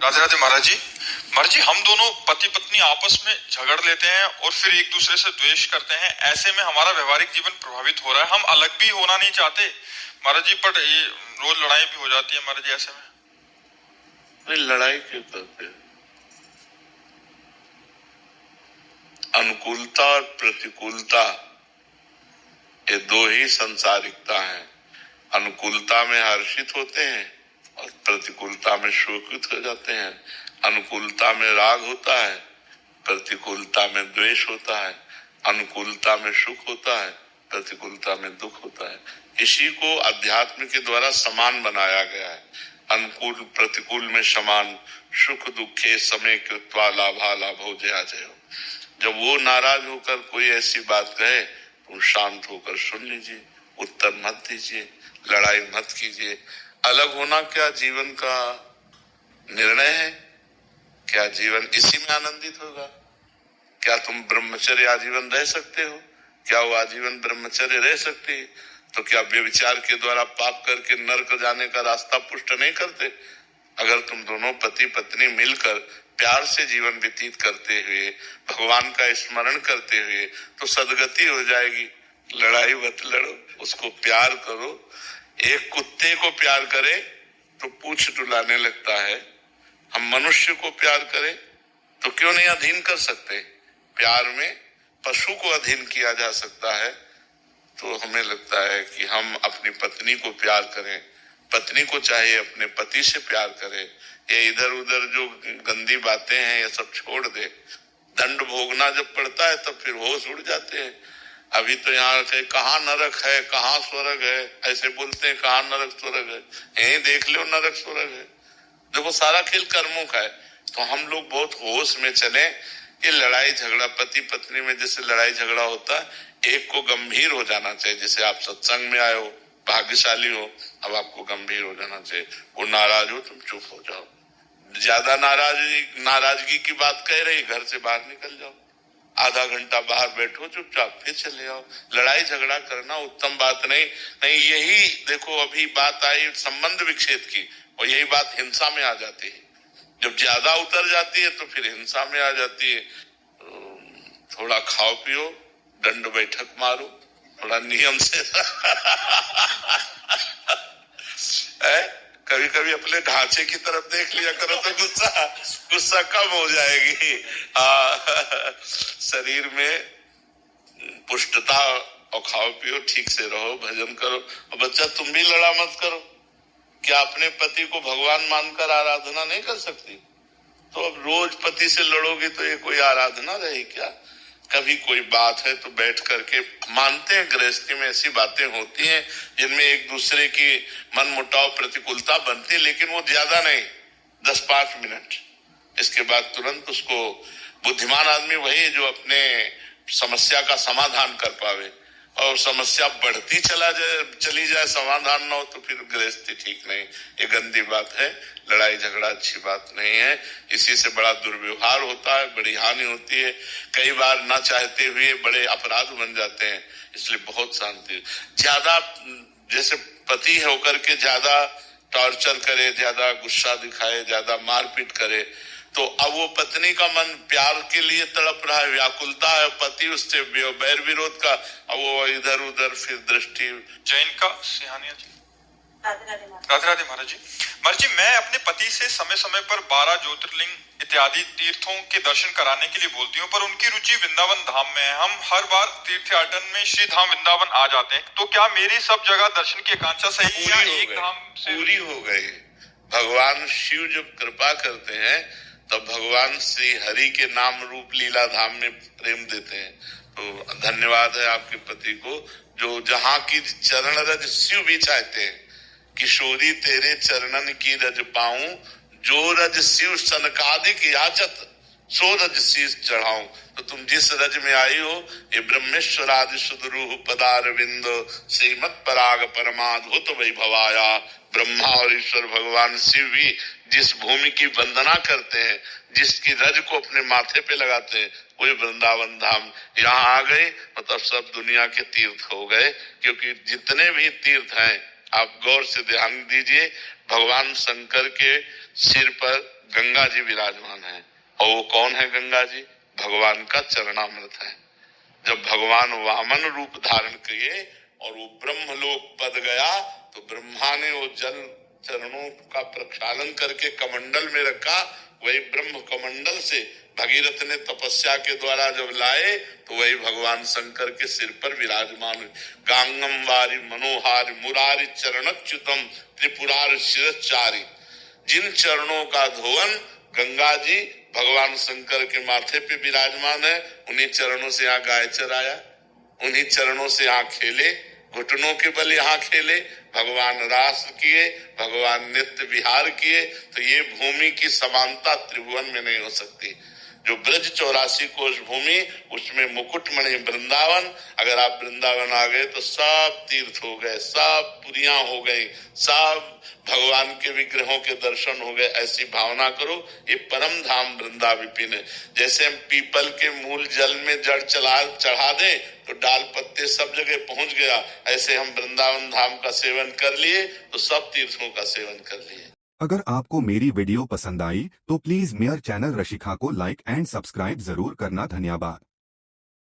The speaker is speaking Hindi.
राधे राधे महाराज जी। महाराज जी, हम दोनों पति पत्नी आपस में झगड़ लेते हैं और फिर एक दूसरे से द्वेष करते हैं। ऐसे में हमारा व्यवहारिक जीवन प्रभावित हो रहा है। हम अलग भी होना नहीं चाहते महाराज जी, पर ये रोज लड़ाई भी हो जाती है महाराज जी। ऐसे में नहीं, लड़ाई क्यों करते हैं? अनुकूलता और प्रतिकूलता ये दो ही संसारिकता है। अनुकूलता में हर्षित होते हैं और प्रतिकूलता में शोकित हो जाते हैं। अनुकूलता में राग होता है, प्रतिकूलता में द्वेष होता है। अनुकूलता में सुख होता है, प्रतिकूलता में दुख होता है। इसी को अध्यात्म के द्वारा समान बनाया गया है। अनुकूल प्रतिकूल में समान, सुख दुखे समय कृत्वा लाभा लाभो जया जयो। जब वो नाराज होकर कोई ऐसी बात कहे तो शांत होकर सुन लीजिए, उत्तर मत दीजिए, लड़ाई मत कीजिए। अलग होना क्या जीवन का निर्णय है? क्या जीवन इसी में आनंदित होगा? क्या तुम ब्रह्मचर्य आजीवन रह सकते हो? क्या वो आजीवन ब्रह्मचर्य रह सकती है? तो क्या व्यभिचार के द्वारा पाप करके नरक जाने का रास्ता पुष्ट नहीं करते? अगर तुम दोनों पति पत्नी मिलकर प्यार से जीवन व्यतीत करते हुए, भगवान का स्मरण करते हुए, तो सदगति हो जाएगी। लड़ाई मत लड़ो, उसको प्यार करो। एक कुत्ते को प्यार करे तो पूंछ डुलाने लगता है, हम मनुष्य को प्यार करें तो क्यों नहीं अधीन कर सकते? प्यार में पशु को अधीन किया जा सकता है। तो हमें लगता है कि हम अपनी पत्नी को प्यार करें, पत्नी को चाहे अपने पति से प्यार करे। ये इधर उधर जो गंदी बातें हैं ये सब छोड़ दे। दंड भोगना जब पड़ता है तब फिर होश उड़ जाते हैं। अभी तो यहाँ कहाँ नरक है, कहाँ स्वर्ग है, ऐसे बोलते हैं, कहाँ नरक स्वर्ग है, यही देख लो नरक स्वर्ग है। देखो, सारा खेल कर्मों का है। तो हम लोग बहुत होश में चले। ये लड़ाई झगड़ा पति पत्नी में जैसे लड़ाई झगड़ा होता है, एक को गंभीर हो जाना चाहिए। जैसे आप सत्संग में आए हो, भाग्यशाली हो, अब आपको गंभीर हो जाना चाहिए। वो नाराज हो, तुम चुप हो जाओ। ज्यादा नाराजगी की बात कह रही, घर से बाहर निकल जाओ, आधा घंटा बाहर बैठो चुपचाप, फिर चले आओ। लड़ाई झगड़ा करना उत्तम बात नहीं। यही देखो, अभी बात आई संबंध विच्छेद की, और यही बात हिंसा में आ जाती है। जब ज्यादा उतर जाती है तो फिर हिंसा में आ जाती है। थोड़ा खाओ पियो, दंड बैठक मारो, थोड़ा नियम से कभी कभी अपने ढांचे की तरफ देख लिया करो तो गुस्सा कम हो जाएगी। शरीर में पुष्टता, और खाओ पियो, ठीक से रहो, भजन करो। और बच्चा, तुम भी लड़ा मत करो। क्या अपने पति को भगवान मानकर आराधना नहीं कर सकती? तो अब रोज पति से लड़ोगी तो ये कोई आराधना रही क्या? कभी कोई बात है तो बैठ करके मानते हैं। गृहस्थी में ऐसी बातें होती हैं जिनमें एक दूसरे की मन मुटाव प्रतिकूलता बनती है, लेकिन वो ज्यादा नहीं, 10-5 मिनट। इसके बाद तुरंत उसको, बुद्धिमान आदमी वही है जो अपने समस्या का समाधान कर पावे। और समस्या बढ़ती चली जाए, समाधान न हो, तो फिर गृहस्थी ठीक नहीं। ये गंदी बात है। लड़ाई झगड़ा अच्छी बात नहीं है। इसी से बड़ा दुर्व्यवहार होता है, बड़ी हानि होती है। कई बार न चाहते हुए बड़े अपराध बन जाते हैं। इसलिए बहुत शांति। ज्यादा जैसे पति होकर के ज्यादा टॉर्चर करे, ज्यादा गुस्सा दिखाए, ज्यादा मारपीट करे, तो अब वो पत्नी का मन प्यार के लिए तड़प रहा है, व्याकुलता है, पति उससे बैर विरोध का, अब वो इधर उधर फिर दृष्टि। जैन का सिहानिया जी। राधे राधे महाराज जी। महाराज जी, मैं अपने पति से समय समय पर 12 ज्योतिर्लिंग इत्यादि तीर्थों के दर्शन कराने के लिए बोलती हूँ, पर उनकी रुचि वृंदावन धाम में है। हम हर बार तीर्थयाटन में श्री धाम वृंदावन आ जाते हैं। तो क्या मेरी सब जगह दर्शन की आकांक्षा सही है या एक धाम से पूरी हो गई? भगवान शिव जब कृपा करते हैं तब भगवान श्री हरि के नाम रूप लीला धाम में प्रेम देते हैं। तो धन्यवाद है आपके पति को, जो जहाँ की चरण रज शिव भी चाहते हैं। किशोरी तेरे चरणन की रज पाऊं, जो रज शिव सनकादिक याचत, सो रज शीस चढ़ाऊं। तो तुम जिस रज में आई हो, ये ब्रह्मेश्वर आदि सुदरूह पदारविंद श्रीमत पराग परमाद्भुत वैभवाया। ब्रह्मा और ईश्वर भगवान शिव भी जिस भूमि की वंदना करते हैं, जिसकी रज को अपने माथे पे लगाते हैं, वही वृंदावन धाम। यहाँ आ गए मतलब सब दुनिया के तीर्थ हो गए। क्योंकि जितने भी तीर्थ हैं, आप गौर से ध्यान दीजिए, भगवान शंकर के सिर पर गंगा जी विराजमान है। और वो कौन है गंगा जी? भगवान का चरणामृत है। जब भगवान वामन रूप धारण किए और वो ब्रह्मलोक पद गया तो ब्रह्मा ने वो जल चरणों का प्रक्षालन करके कमंडल में रखा। वही ब्रह्म कमंडल से भगीरथ ने तपस्या के द्वारा जब लाए तो वही भगवान शंकर के सिर पर विराजमान हुए। गांगम वारी मनोहारी मुरारी चरणच्युतम त्रिपुरार शिरचारी। जिन चरणों का धोवन गंगा जी भगवान शंकर के माथे पे विराजमान है, उन्हीं चरणों से यहाँ गाय चराया, उन्हीं चरणों से यहाँ खेले, घुटनों के बल यहाँ खेले, भगवान रास किए, भगवान नित्य विहार किए। तो ये भूमि की समानता त्रिभुवन में नहीं हो सकती। जो ब्रज 84 कोष भूमि, उसमें मुकुटमणि वृंदावन। अगर आप वृंदावन आ गए तो सब तीर्थ हो गए, सब पुरियां हो गई, सब भगवान के विग्रहों के दर्शन हो गए। ऐसी भावना करो। ये परम धाम वृंदा विपिन है। जैसे हम पीपल के मूल जल में जड़ चढ़ा दें तो डाल पत्ते सब जगह पहुंच गया, ऐसे हम वृंदावन धाम का सेवन कर लिए तो सब तीर्थों का सेवन कर लिए। अगर आपको मेरी वीडियो पसंद आई तो प्लीज मेरे चैनल रशिखा को लाइक एंड सब्सक्राइब जरूर करना। धन्यवाद।